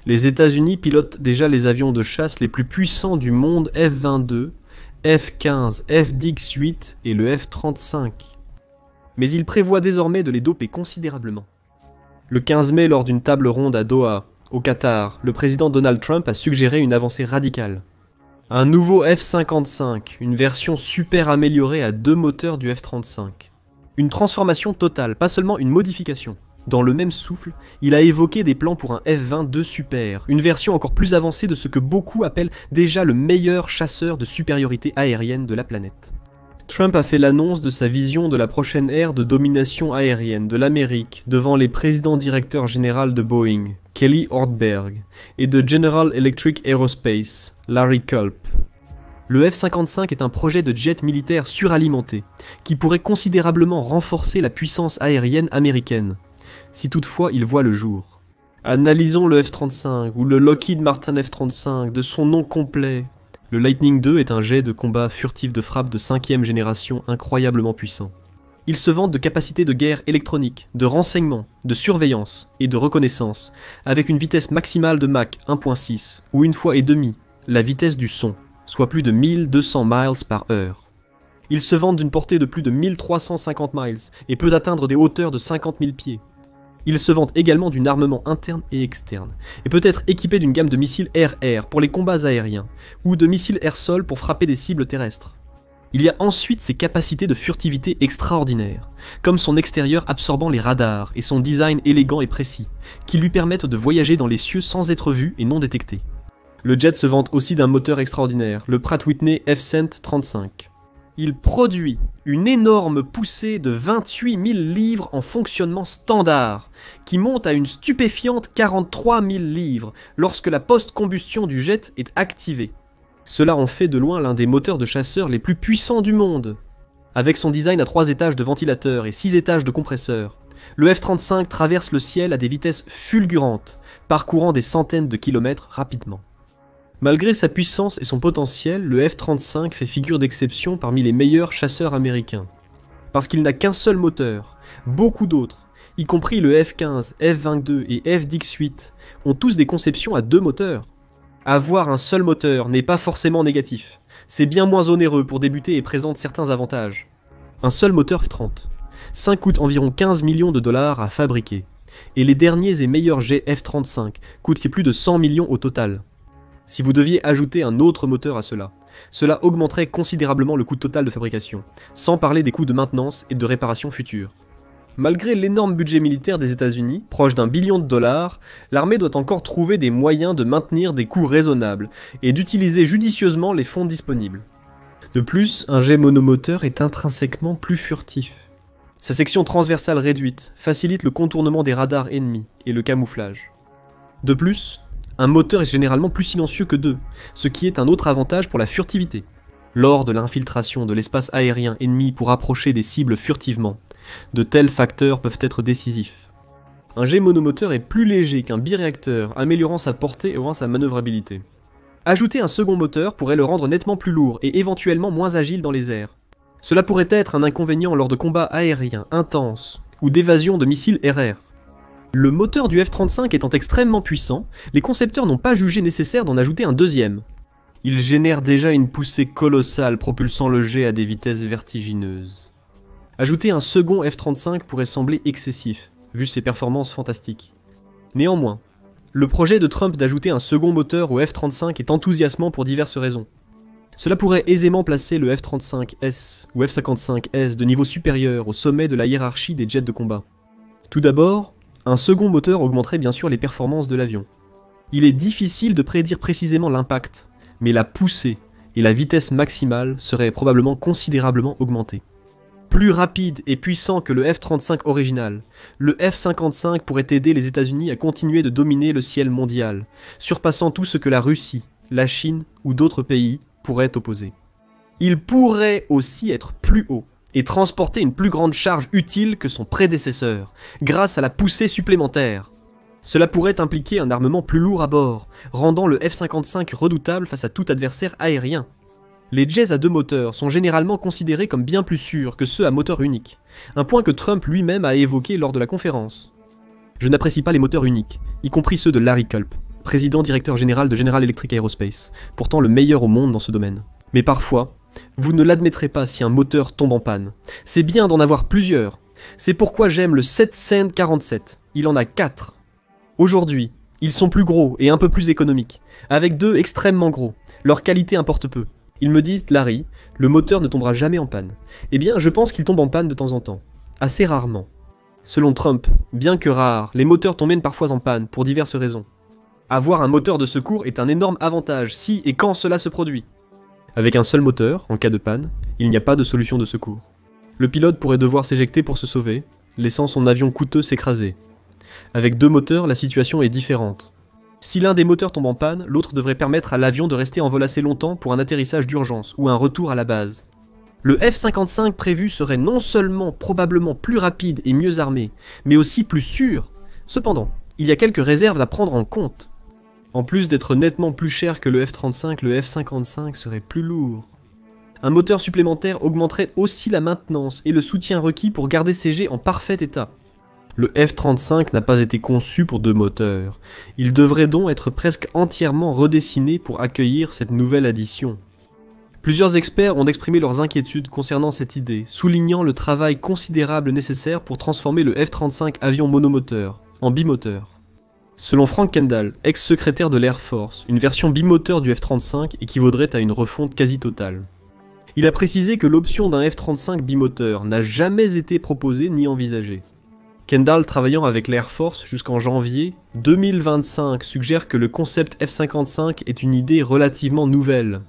Les États-Unis pilotent déjà les avions de chasse les plus puissants du monde F-22, F-15, F-18 et le F-35. Mais ils prévoient désormais de les doper considérablement. Le 15 mai, lors d'une table ronde à Doha, au Qatar, le président Donald Trump a suggéré une avancée radicale. Un nouveau F-55, une version super améliorée à 2 moteurs du F-35. Une transformation totale, pas seulement une modification. Dans le même souffle, il a évoqué des plans pour un F-22 Super, une version encore plus avancée de ce que beaucoup appellent déjà le meilleur chasseur de supériorité aérienne de la planète. Trump a fait l'annonce de sa vision de la prochaine ère de domination aérienne de l'Amérique devant les présidents directeurs généraux de Boeing, Kelly Ortberg, et de General Electric Aerospace, Larry Culp. Le F-55 est un projet de jet militaire suralimenté, qui pourrait considérablement renforcer la puissance aérienne américaine, si toutefois il voit le jour. Analysons le F-35 ou le Lockheed Martin F-35 de son nom complet. Le Lightning II est un jet de combat furtif de frappe de 5e génération incroyablement puissant. Il se vante de capacités de guerre électronique, de renseignement, de surveillance et de reconnaissance, avec une vitesse maximale de Mach 1.6 ou une fois et demie la vitesse du son, soit plus de 1200 miles par heure. Il se vante d'une portée de plus de 1350 miles et peut atteindre des hauteurs de 50 000 pieds. Il se vante également d'un armement interne et externe, et peut être équipé d'une gamme de missiles air-air pour les combats aériens, ou de missiles air-sol pour frapper des cibles terrestres. Il y a ensuite ses capacités de furtivité extraordinaires, comme son extérieur absorbant les radars et son design élégant et précis, qui lui permettent de voyager dans les cieux sans être vu et non détecté. Le jet se vante aussi d'un moteur extraordinaire, le Pratt Whitney F-Cent 35. Il produit une énorme poussée de 28 000 livres en fonctionnement standard, qui monte à une stupéfiante 43 000 livres lorsque la post-combustion du jet est activée. Cela en fait de loin l'un des moteurs de chasseurs les plus puissants du monde. Avec son design à 3 étages de ventilateurs et 6 étages de compresseurs, le F-35 traverse le ciel à des vitesses fulgurantes, parcourant des centaines de kilomètres rapidement. Malgré sa puissance et son potentiel, le F-35 fait figure d'exception parmi les meilleurs chasseurs américains. Parce qu'il n'a qu'un seul moteur, beaucoup d'autres, y compris le F-15, F-22 et F-18, ont tous des conceptions à 2 moteurs. Avoir un seul moteur n'est pas forcément négatif, c'est bien moins onéreux pour débuter et présente certains avantages. Un seul moteur F-30. 5 coûte environ 15 millions de dollars à fabriquer, et les derniers et meilleurs jets F-35 coûtent plus de 100 millions au total. Si vous deviez ajouter un autre moteur à cela augmenterait considérablement le coût total de fabrication, sans parler des coûts de maintenance et de réparation futures. Malgré l'énorme budget militaire des États-Unis, proche d'1 billion de dollars, l'armée doit encore trouver des moyens de maintenir des coûts raisonnables et d'utiliser judicieusement les fonds disponibles. De plus, un jet monomoteur est intrinsèquement plus furtif. Sa section transversale réduite facilite le contournement des radars ennemis et le camouflage. De plus, un moteur est généralement plus silencieux que 2, ce qui est un autre avantage pour la furtivité. Lors de l'infiltration de l'espace aérien ennemi pour approcher des cibles furtivement, de tels facteurs peuvent être décisifs. Un jet monomoteur est plus léger qu'un biréacteur, améliorant sa portée et sa manœuvrabilité. Ajouter un second moteur pourrait le rendre nettement plus lourd et éventuellement moins agile dans les airs. Cela pourrait être un inconvénient lors de combats aériens intenses ou d'évasion de missiles RR. Le moteur du F-35 étant extrêmement puissant, les concepteurs n'ont pas jugé nécessaire d'en ajouter un deuxième. Il génère déjà une poussée colossale propulsant le jet à des vitesses vertigineuses. Ajouter un second F-35 pourrait sembler excessif, vu ses performances fantastiques. Néanmoins, le projet de Trump d'ajouter un second moteur au F-35 est enthousiasmant pour diverses raisons. Cela pourrait aisément placer le F-35S ou F-55S de niveau supérieur au sommet de la hiérarchie des jets de combat. Tout d'abord, un second moteur augmenterait bien sûr les performances de l'avion. Il est difficile de prédire précisément l'impact, mais la poussée et la vitesse maximale seraient probablement considérablement augmentées. Plus rapide et puissant que le F-35 original, le F-55 pourrait aider les États-Unis à continuer de dominer le ciel mondial, surpassant tout ce que la Russie, la Chine ou d'autres pays pourraient opposer. Il pourrait aussi être plus haut et transporter une plus grande charge utile que son prédécesseur, grâce à la poussée supplémentaire. Cela pourrait impliquer un armement plus lourd à bord, rendant le F-55 redoutable face à tout adversaire aérien. Les jets à 2 moteurs sont généralement considérés comme bien plus sûrs que ceux à moteur unique, un point que Trump lui-même a évoqué lors de la conférence. Je n'apprécie pas les moteurs uniques, y compris ceux de Larry Culp. président directeur général de General Electric Aerospace, pourtant le meilleur au monde dans ce domaine. Mais parfois, vous ne l'admettrez pas si un moteur tombe en panne. C'est bien d'en avoir plusieurs. C'est pourquoi j'aime le 747. Il en a 4. Aujourd'hui, ils sont plus gros et un peu plus économiques, avec 2 extrêmement gros. Leur qualité importe peu. Ils me disent, Larry, le moteur ne tombera jamais en panne. Eh bien, je pense qu'il tombe en panne de temps en temps. Assez rarement. Selon Trump, bien que rares, les moteurs tombent même parfois en panne, pour diverses raisons. Avoir un moteur de secours est un énorme avantage si et quand cela se produit. Avec un seul moteur, en cas de panne, il n'y a pas de solution de secours. Le pilote pourrait devoir s'éjecter pour se sauver, laissant son avion coûteux s'écraser. Avec 2 moteurs, la situation est différente. Si l'un des moteurs tombe en panne, l'autre devrait permettre à l'avion de rester en vol assez longtemps pour un atterrissage d'urgence ou un retour à la base. Le F-55 prévu serait non seulement probablement plus rapide et mieux armé, mais aussi plus sûr. Cependant, il y a quelques réserves à prendre en compte. En plus d'être nettement plus cher que le F-35, le F-55 serait plus lourd. Un moteur supplémentaire augmenterait aussi la maintenance et le soutien requis pour garder ces jets en parfait état. Le F-35 n'a pas été conçu pour 2 moteurs. Il devrait donc être presque entièrement redessiné pour accueillir cette nouvelle addition. Plusieurs experts ont exprimé leurs inquiétudes concernant cette idée, soulignant le travail considérable nécessaire pour transformer le F-35 avion monomoteur en bimoteur. Selon Frank Kendall, ex-secrétaire de l'Air Force, une version bimoteur du F-35 équivaudrait à une refonte quasi totale. Il a précisé que l'option d'un F-35 bimoteur n'a jamais été proposée ni envisagée. Kendall, travaillant avec l'Air Force jusqu'en janvier 2025, suggère que le concept F-55 est une idée relativement nouvelle.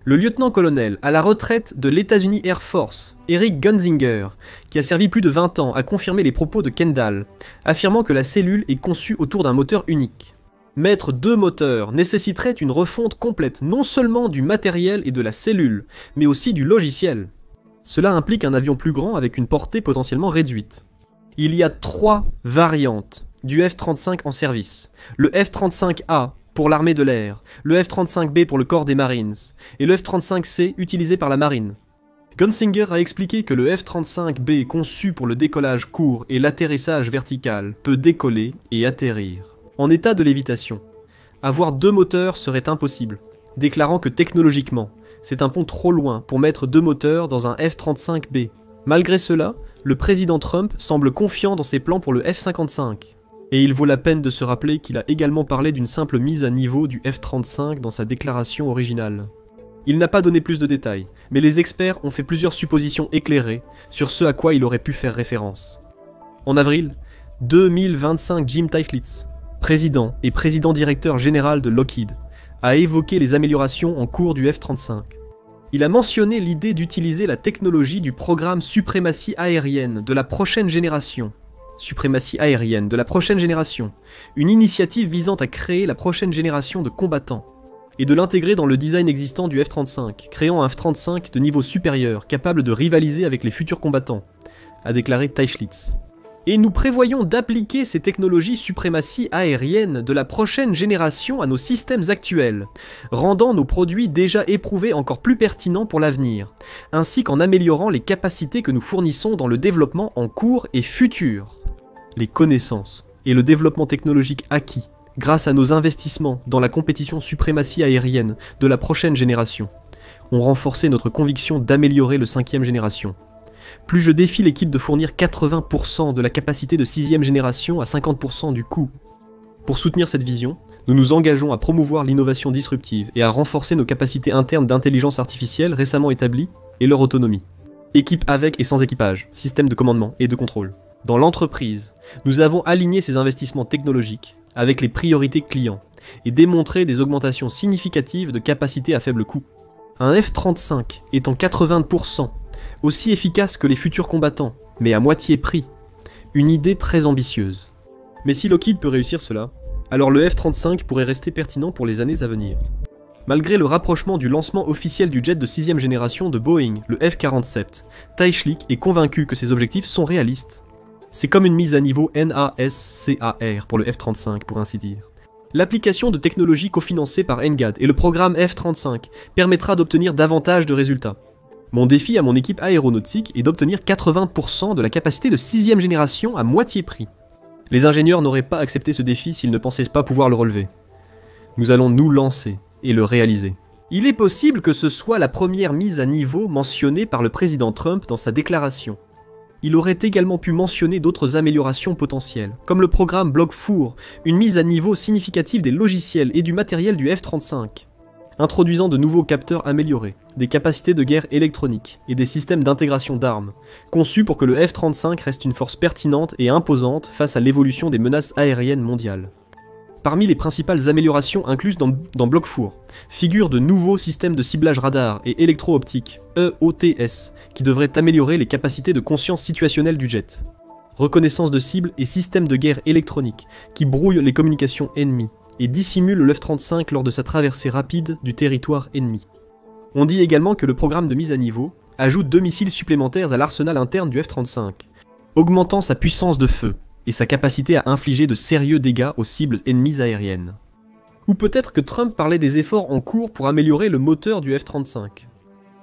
Le lieutenant-colonel à la retraite de l'États-Unis Air Force, Eric Gunzinger, qui a servi plus de 20 ans, a confirmé les propos de Kendall, affirmant que la cellule est conçue autour d'un moteur unique. Mettre 2 moteurs nécessiterait une refonte complète non seulement du matériel et de la cellule, mais aussi du logiciel. Cela implique un avion plus grand avec une portée potentiellement réduite. Il y a 3 variantes du F-35 en service. Le F-35A pour l'armée de l'air, le F-35B pour le corps des Marines, et le F-35C utilisé par la marine. Gunzinger a expliqué que le F-35B conçu pour le décollage court et l'atterrissage vertical peut décoller et atterrir en état de lévitation. Avoir 2 moteurs serait impossible, déclarant que technologiquement, c'est un pont trop loin pour mettre 2 moteurs dans un F-35B. Malgré cela, le président Trump semble confiant dans ses plans pour le F-55. Et il vaut la peine de se rappeler qu'il a également parlé d'une simple mise à niveau du F-35 dans sa déclaration originale. Il n'a pas donné plus de détails, mais les experts ont fait plusieurs suppositions éclairées sur ce à quoi il aurait pu faire référence. En avril 2025, Jim Tichlitz, président et président-directeur général de Lockheed, a évoqué les améliorations en cours du F-35. Il a mentionné l'idée d'utiliser la technologie du programme suprématie aérienne de la prochaine génération. Une initiative visant à créer la prochaine génération de combattants, et de l'intégrer dans le design existant du F-35, créant un F-35 de niveau supérieur, capable de rivaliser avec les futurs combattants, a déclaré Tichlitz. Et nous prévoyons d'appliquer ces technologies suprématie aérienne de la prochaine génération à nos systèmes actuels, rendant nos produits déjà éprouvés encore plus pertinents pour l'avenir, ainsi qu'en améliorant les capacités que nous fournissons dans le développement en cours et futur. Les connaissances et le développement technologique acquis grâce à nos investissements dans la compétition suprématie aérienne de la prochaine génération ont renforcé notre conviction d'améliorer le 5e génération. Plus je défie l'équipe de fournir 80% de la capacité de 6e génération à 50% du coût. Pour soutenir cette vision, nous nous engageons à promouvoir l'innovation disruptive et à renforcer nos capacités internes d'intelligence artificielle récemment établies et leur autonomie. Équipe avec et sans équipage, système de commandement et de contrôle. Dans l'entreprise, nous avons aligné ces investissements technologiques avec les priorités clients et démontré des augmentations significatives de capacité à faible coût. Un F-35 étant 80%, aussi efficace que les futurs combattants, mais à moitié prix. Une idée très ambitieuse. Mais si Lockheed peut réussir cela, alors le F-35 pourrait rester pertinent pour les années à venir. Malgré le rapprochement du lancement officiel du jet de 6e génération de Boeing, le F-47, Tichlitz est convaincu que ces objectifs sont réalistes. C'est comme une mise à niveau NASCAR pour le F-35, pour ainsi dire. L'application de technologies cofinancées par NGAD et le programme F-35 permettra d'obtenir davantage de résultats. Mon défi à mon équipe aéronautique est d'obtenir 80% de la capacité de 6e génération à moitié prix. Les ingénieurs n'auraient pas accepté ce défi s'ils ne pensaient pas pouvoir le relever. Nous allons nous lancer et le réaliser. Il est possible que ce soit la première mise à niveau mentionnée par le président Trump dans sa déclaration. Il aurait également pu mentionner d'autres améliorations potentielles, comme le programme Block4, une mise à niveau significative des logiciels et du matériel du F-35, introduisant de nouveaux capteurs améliorés, des capacités de guerre électronique et des systèmes d'intégration d'armes, conçus pour que le F-35 reste une force pertinente et imposante face à l'évolution des menaces aériennes mondiales. Parmi les principales améliorations incluses dans Block4 figurent de nouveaux systèmes de ciblage radar et électro-optique, EOTS, qui devraient améliorer les capacités de conscience situationnelle du jet. Reconnaissance de cible et systèmes de guerre électronique, qui brouillent les communications ennemies et dissimulent le F-35 lors de sa traversée rapide du territoire ennemi. On dit également que le programme de mise à niveau ajoute 2 missiles supplémentaires à l'arsenal interne du F-35, augmentant sa puissance de feu et sa capacité à infliger de sérieux dégâts aux cibles ennemies aériennes. Ou peut-être que Trump parlait des efforts en cours pour améliorer le moteur du F-35.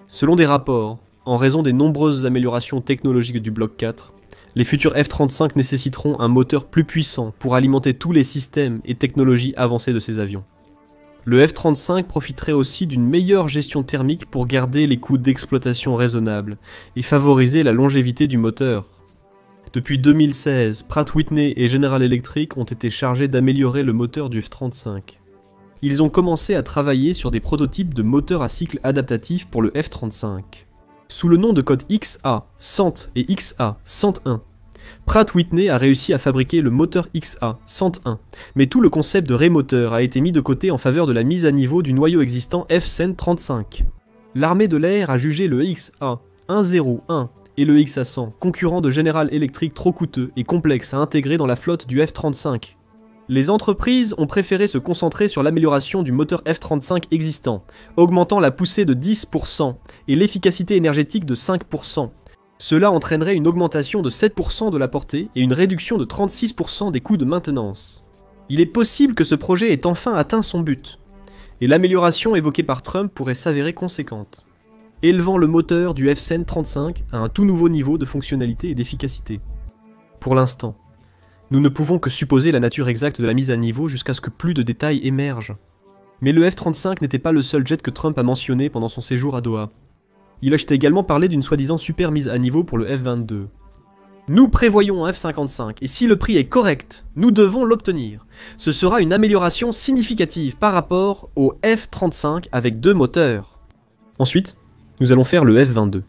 Selon des rapports, en raison des nombreuses améliorations technologiques du Bloc 4, les futurs F-35 nécessiteront un moteur plus puissant pour alimenter tous les systèmes et technologies avancées de ces avions. Le F-35 profiterait aussi d'une meilleure gestion thermique pour garder les coûts d'exploitation raisonnables et favoriser la longévité du moteur. Depuis 2016, Pratt & Whitney et General Electric ont été chargés d'améliorer le moteur du F-35. Ils ont commencé à travailler sur des prototypes de moteurs à cycle adaptatif pour le F-35. Sous le nom de code XA-100 et XA-101, Pratt & Whitney a réussi à fabriquer le moteur XA-101, mais tout le concept de rémoteur a été mis de côté en faveur de la mise à niveau du noyau existant F-135. L'armée de l'air a jugé le XA-101 et le XA-100, concurrents de General Electric trop coûteux et complexes à intégrer dans la flotte du F-35. Les entreprises ont préféré se concentrer sur l'amélioration du moteur F-35 existant, augmentant la poussée de 10% et l'efficacité énergétique de 5%. Cela entraînerait une augmentation de 7% de la portée et une réduction de 36% des coûts de maintenance. Il est possible que ce projet ait enfin atteint son but, et l'amélioration évoquée par Trump pourrait s'avérer conséquente, élevant le moteur du F-135 à un tout nouveau niveau de fonctionnalité et d'efficacité. Pour l'instant, nous ne pouvons que supposer la nature exacte de la mise à niveau jusqu'à ce que plus de détails émergent. Mais le F-35 n'était pas le seul jet que Trump a mentionné pendant son séjour à Doha. Il a également parlé d'une soi-disant super mise à niveau pour le F-22. Nous prévoyons un F-55, et si le prix est correct, nous devons l'obtenir. Ce sera une amélioration significative par rapport au F-35 avec 2 moteurs. Ensuite, nous allons faire le F-22.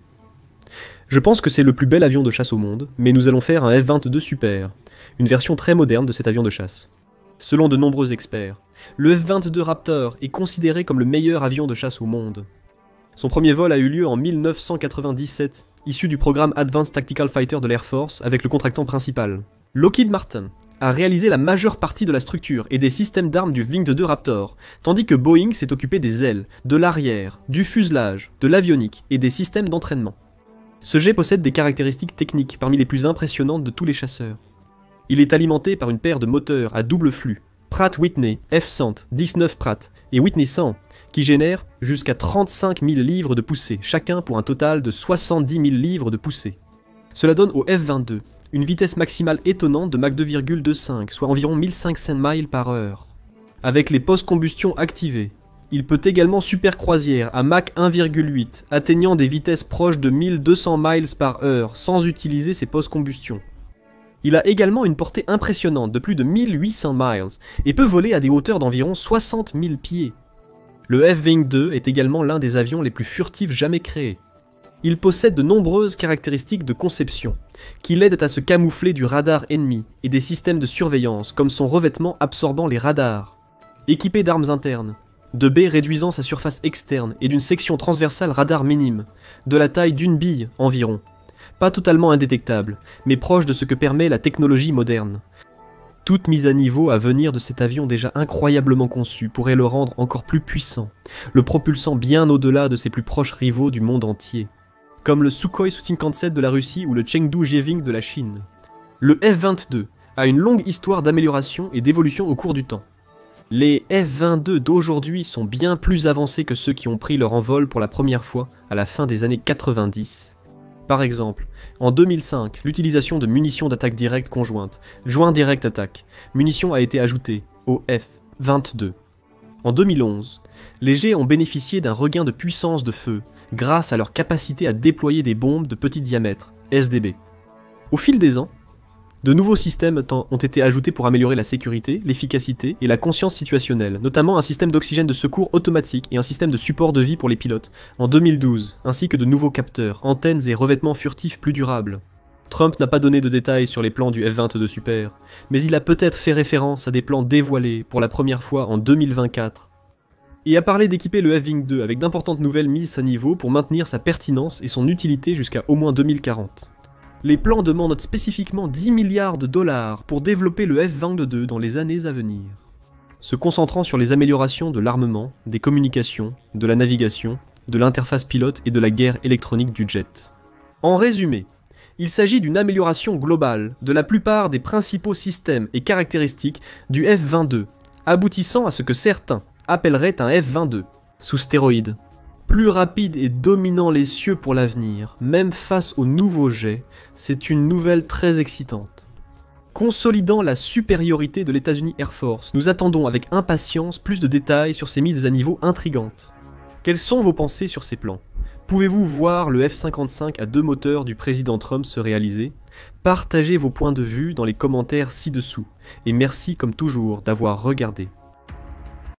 Je pense que c'est le plus bel avion de chasse au monde, mais nous allons faire un F-22 Super, une version très moderne de cet avion de chasse. Selon de nombreux experts, le F-22 Raptor est considéré comme le meilleur avion de chasse au monde. Son premier vol a eu lieu en 1997, issu du programme Advanced Tactical Fighter de l'Air Force avec le contractant principal. Lockheed Martin a réalisé la majeure partie de la structure et des systèmes d'armes du V-22 Raptor, tandis que Boeing s'est occupé des ailes, de l'arrière, du fuselage, de l'avionique et des systèmes d'entraînement. Ce jet possède des caractéristiques techniques parmi les plus impressionnantes de tous les chasseurs. Il est alimenté par une paire de moteurs à double flux, Pratt & Whitney F-100, 19 Pratt et Whitney 100, qui génèrent jusqu'à 35 000 livres de poussée, chacun pour un total de 70 000 livres de poussée. Cela donne au F-22 une vitesse maximale étonnante de Mach 2,25, soit environ 1500 miles par heure. Avec les post-combustion activés, il peut également supercroisière à Mach 1,8, atteignant des vitesses proches de 1200 miles par heure, sans utiliser ses post-combustion. Il a également une portée impressionnante de plus de 1800 miles, et peut voler à des hauteurs d'environ 60 000 pieds. Le F-22 est également l'un des avions les plus furtifs jamais créés. Il possède de nombreuses caractéristiques de conception, qui l'aident à se camoufler du radar ennemi et des systèmes de surveillance comme son revêtement absorbant les radars. Équipé d'armes internes, de baies réduisant sa surface externe et d'une section transversale radar minime, de la taille d'une bille environ. Pas totalement indétectable, mais proche de ce que permet la technologie moderne. Toute mise à niveau à venir de cet avion déjà incroyablement conçu pourrait le rendre encore plus puissant, le propulsant bien au-delà de ses plus proches rivaux du monde entier, comme le Sukhoi Su-57 de la Russie ou le Chengdu Jieving de la Chine. Le F-22 a une longue histoire d'amélioration et d'évolution au cours du temps. Les F-22 d'aujourd'hui sont bien plus avancés que ceux qui ont pris leur envol pour la première fois à la fin des années 90. Par exemple, en 2005, l'utilisation de munitions d'attaque directe conjointe, Joint Direct Attack, munition a été ajoutée au F-22. En 2011, les G ont bénéficié d'un regain de puissance de feu grâce à leur capacité à déployer des bombes de petit diamètre, SDB. Au fil des ans, de nouveaux systèmes ont été ajoutés pour améliorer la sécurité, l'efficacité et la conscience situationnelle, notamment un système d'oxygène de secours automatique et un système de support de vie pour les pilotes, en 2012, ainsi que de nouveaux capteurs, antennes et revêtements furtifs plus durables. Trump n'a pas donné de détails sur les plans du F-22 Super, mais il a peut-être fait référence à des plans dévoilés pour la première fois en 2024, et a parlé d'équiper le F-22 avec d'importantes nouvelles mises à niveau pour maintenir sa pertinence et son utilité jusqu'à au moins 2040. Les plans demandent spécifiquement 10 milliards de dollars pour développer le F-22 dans les années à venir, se concentrant sur les améliorations de l'armement, des communications, de la navigation, de l'interface pilote et de la guerre électronique du jet. En résumé, il s'agit d'une amélioration globale de la plupart des principaux systèmes et caractéristiques du F-22, aboutissant à ce que certains appelleraient un F-22, sous stéroïdes. Plus rapide et dominant les cieux pour l'avenir, même face aux nouveaux jets, c'est une nouvelle très excitante. Consolidant la supériorité de l'États-Unis Air Force, nous attendons avec impatience plus de détails sur ces mises à niveau intrigantes. Quelles sont vos pensées sur ces plans? Pouvez-vous voir le F-55 à 2 moteurs du président Trump se réaliser? Partagez vos points de vue dans les commentaires ci-dessous, et merci comme toujours d'avoir regardé.